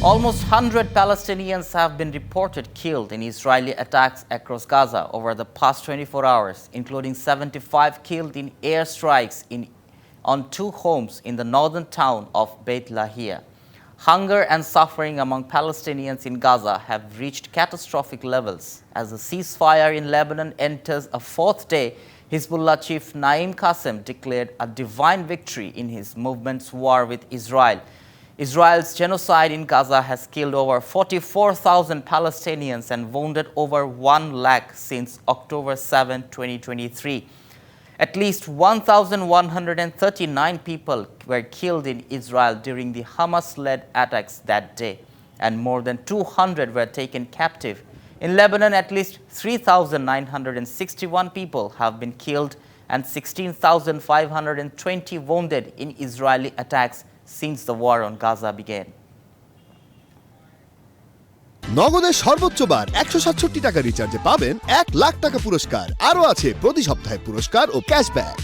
Almost 100 Palestinians have been reported killed in Israeli attacks across Gaza over the past 24 hours, including 75 killed in airstrikes on two homes in the northern town of Beit Lahia. Hunger and suffering among Palestinians in Gaza have reached catastrophic levels. As the ceasefire in Lebanon enters a fourth day, Hezbollah chief Naim Qassem declared a divine victory in his movement's war with Israel. Israel's genocide in Gaza has killed over 44,000 Palestinians and wounded over 1 lakh since October 7, 2023. At least 1,139 people were killed in Israel during the Hamas-led attacks that day, and more than 200 were taken captive. In Lebanon, at least 3,961 people have been killed and 16,520 wounded in Israeli attacks since the war on Gaza began. নগদের সর্বোচ্চ বার 167 টাকা রিচার্জে পাবেন 1 লাখ টাকা পুরস্কার। আরও আছে প্রতি সপ্তাহে পুরস্কার ও ক্যাশব্যাক।